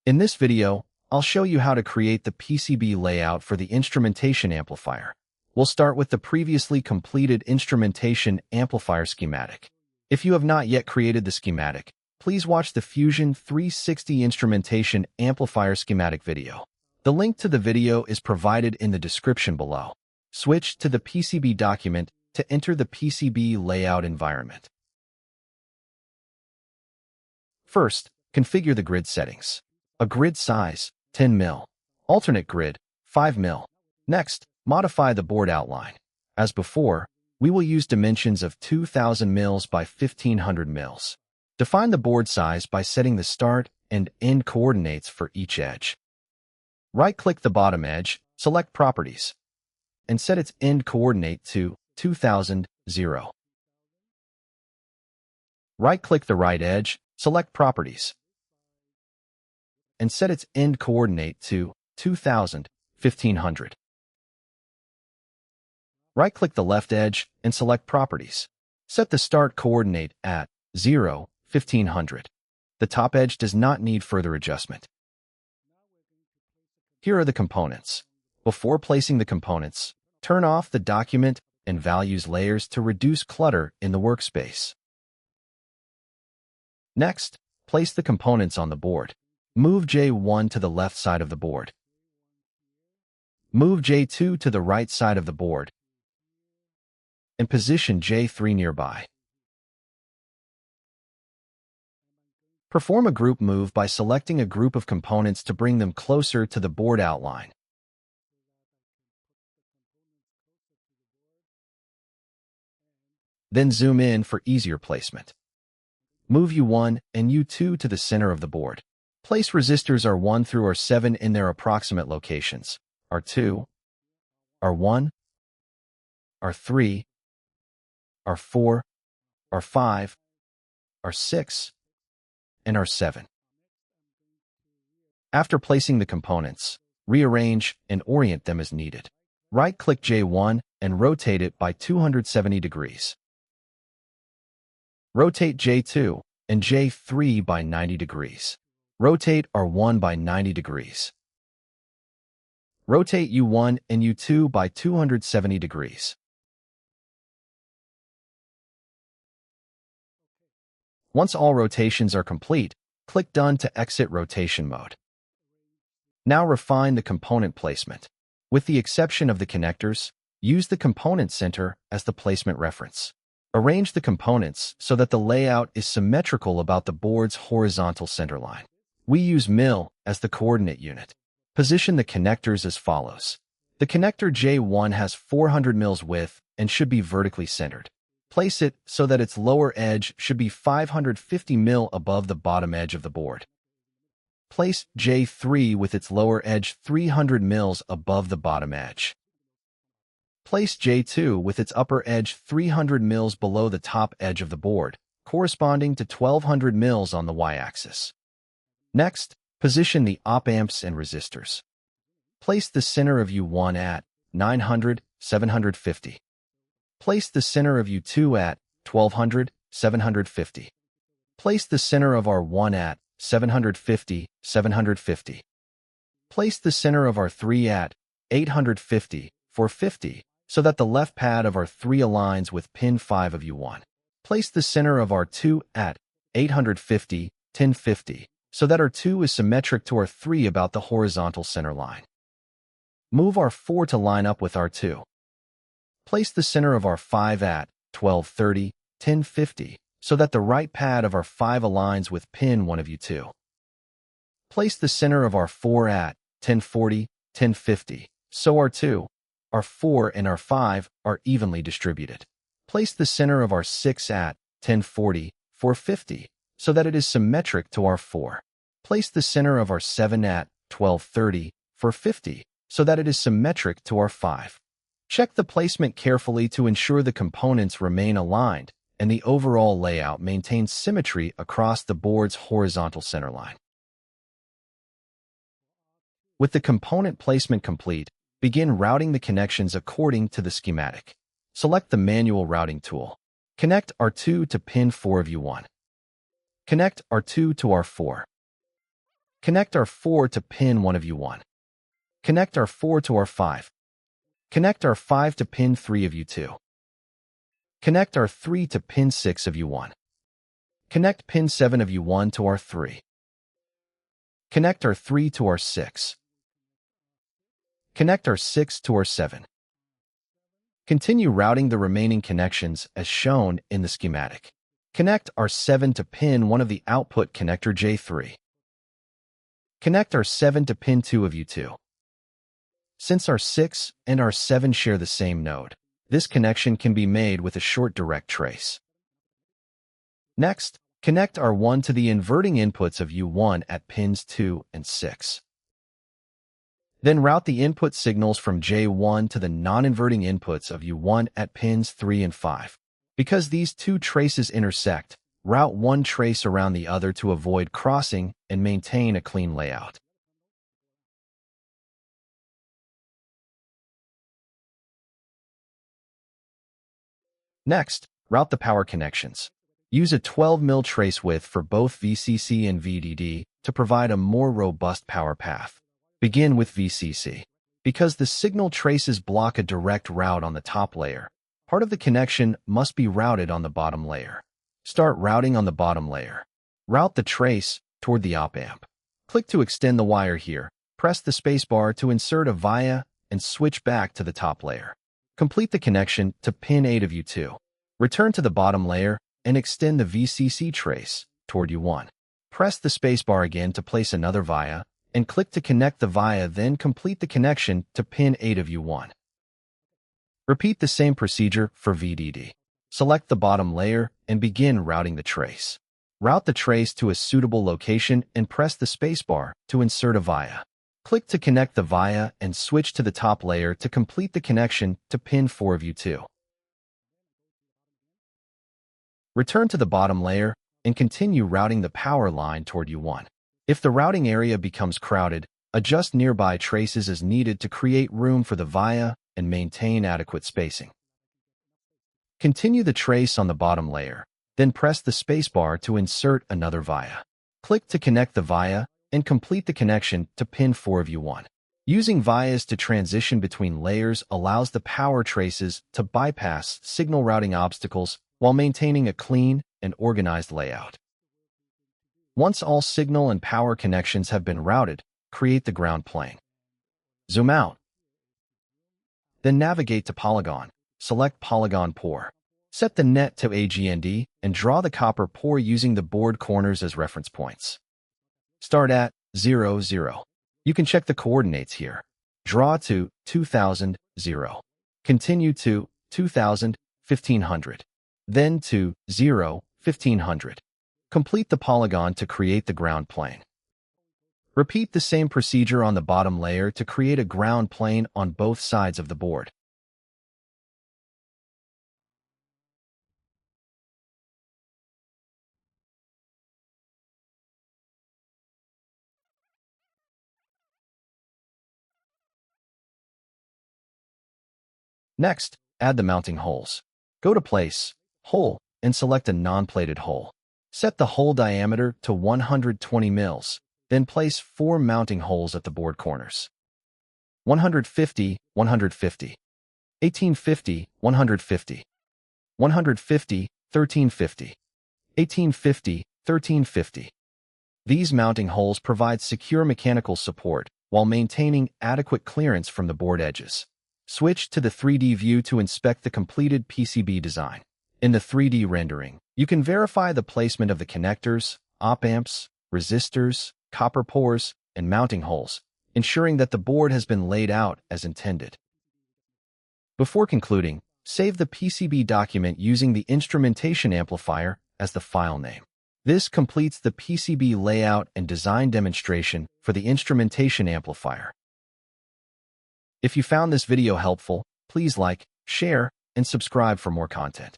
In this video, I'll show you how to create the PCB layout for the instrumentation amplifier. We'll start with the previously completed instrumentation amplifier schematic. If you have not yet created the schematic, please watch the Fusion 360 instrumentation amplifier schematic video. The link to the video is provided in the description below. Switch to the PCB document to enter the PCB layout environment. First, configure the grid settings. A grid size, 10 mil. Alternate grid, 5 mil. Next, modify the board outline. As before, we will use dimensions of 2000 mils by 1500 mils. Define the board size by setting the start and end coordinates for each edge. Right-click the bottom edge, select Properties, and set its end coordinate to 2000, 0. Right-click the right edge, select Properties, and set its end coordinate to 2000, 1500. Right-click the left edge and select Properties. Set the start coordinate at 0, 1500. The top edge does not need further adjustment. Here are the components. Before placing the components, turn off the document and values layers to reduce clutter in the workspace. Next, place the components on the board. Move J1 to the left side of the board. Move J2 to the right side of the board, and position J3 nearby. Perform a group move by selecting a group of components to bring them closer to the board outline. Then zoom in for easier placement. Move U1 and U2 to the center of the board. Place resistors R1 through R7 in their approximate locations. R2, R1, R3, R4, R5, R6, and R7. After placing the components, rearrange and orient them as needed. Right-click J1 and rotate it by 270 degrees. Rotate J2 and J3 by 90 degrees. Rotate R1 by 90 degrees. Rotate U1 and U2 by 270 degrees. Once all rotations are complete, click Done to exit rotation mode. Now refine the component placement. With the exception of the connectors, use the component center as the placement reference. Arrange the components so that the layout is symmetrical about the board's horizontal center line. We use mil as the coordinate unit. Position the connectors as follows. The connector J1 has 400 mils width and should be vertically centered. Place it so that its lower edge should be 550 mil above the bottom edge of the board. Place J3 with its lower edge 300 mils above the bottom edge. Place J2 with its upper edge 300 mils below the top edge of the board, corresponding to 1200 mils on the y-axis. Next, position the op-amps and resistors. Place the center of U1 at 900, 750. Place the center of U2 at 1200, 750. Place the center of R1 at 750, 750. Place the center of R3 at 850, 450, so that the left pad of R3 aligns with pin 5 of U1. Place the center of R2 at 850, 1050, so that R2 is symmetric to R3 about the horizontal center line. Move R4 to line up with R2. Place the center of R5 at 1230, 1050, so that the right pad of R5 aligns with pin 1 of U2. Place the center of R4 at 1040, 1050, so R2, R4, and R5 are evenly distributed. Place the center of R6 at 1040, 450, so that it is symmetric to R4. Place the center of R7 at 1230, 450, so that it is symmetric to R5. Check the placement carefully to ensure the components remain aligned and the overall layout maintains symmetry across the board's horizontal center line. With the component placement complete, begin routing the connections according to the schematic. Select the manual routing tool. Connect R2 to pin 4 of U1. Connect R2 to R4. Connect R4 to pin 1 of U1. Connect R4 to R5. Connect R5 to pin 3 of U2. Connect R3 to pin 6 of U1. Connect pin 7 of U1 to R3. Connect R3 to R6. Connect R6 to R7. Continue routing the remaining connections as shown in the schematic. Connect R7 to pin 1 of the output connector J3. Connect R7 to pin 2 of U2. Since R6 and R7 share the same node, this connection can be made with a short direct trace. Next, connect R1 to the inverting inputs of U1 at pins 2 and 6. Then route the input signals from J1 to the non-inverting inputs of U1 at pins 3 and 5. Because these two traces intersect, route one trace around the other to avoid crossing and maintain a clean layout. Next, route the power connections. Use a 12 mm trace width for both VCC and VDD to provide a more robust power path. Begin with VCC. Because the signal traces block a direct route on the top layer, part of the connection must be routed on the bottom layer. Start routing on the bottom layer. Route the trace toward the op-amp. Click to extend the wire here. Press the spacebar to insert a via and switch back to the top layer. Complete the connection to pin 8 of U2. Return to the bottom layer and extend the VCC trace toward U1. Press the spacebar again to place another via and click to connect the via, then complete the connection to pin 8 of U1. Repeat the same procedure for VDD. Select the bottom layer and begin routing the trace. Route the trace to a suitable location and press the spacebar to insert a via. Click to connect the via and switch to the top layer to complete the connection to pin 4 of U2. Return to the bottom layer and continue routing the power line toward U1. If the routing area becomes crowded, adjust nearby traces as needed to create room for the via and maintain adequate spacing. Continue the trace on the bottom layer, then press the spacebar to insert another via. Click to connect the via and complete the connection to pin 4 of U1. Using vias to transition between layers allows the power traces to bypass signal routing obstacles while maintaining a clean and organized layout. Once all signal and power connections have been routed, create the ground plane. Zoom out. Then navigate to Polygon. Select Polygon Pour. Set the net to AGND and draw the copper pour using the board corners as reference points. Start at 0, 0. You can check the coordinates here. Draw to 2000, 0. Continue to 2000, 1500. Then to 0, 1500. Complete the polygon to create the ground plane. Repeat the same procedure on the bottom layer to create a ground plane on both sides of the board. Next, add the mounting holes. Go to Place, Hole, and select a non-plated hole. Set the hole diameter to 120 mils, then place 4 mounting holes at the board corners. 150, 150. 1850, 150. 150, 1350. 1850, 1350. These mounting holes provide secure mechanical support while maintaining adequate clearance from the board edges. Switch to the 3D view to inspect the completed PCB design. In the 3D rendering, you can verify the placement of the connectors, op-amps, resistors, copper pours, and mounting holes, ensuring that the board has been laid out as intended. Before concluding, save the PCB document using the Instrumentation Amplifier as the file name. This completes the PCB layout and design demonstration for the Instrumentation Amplifier. If you found this video helpful, please like, share, and subscribe for more content.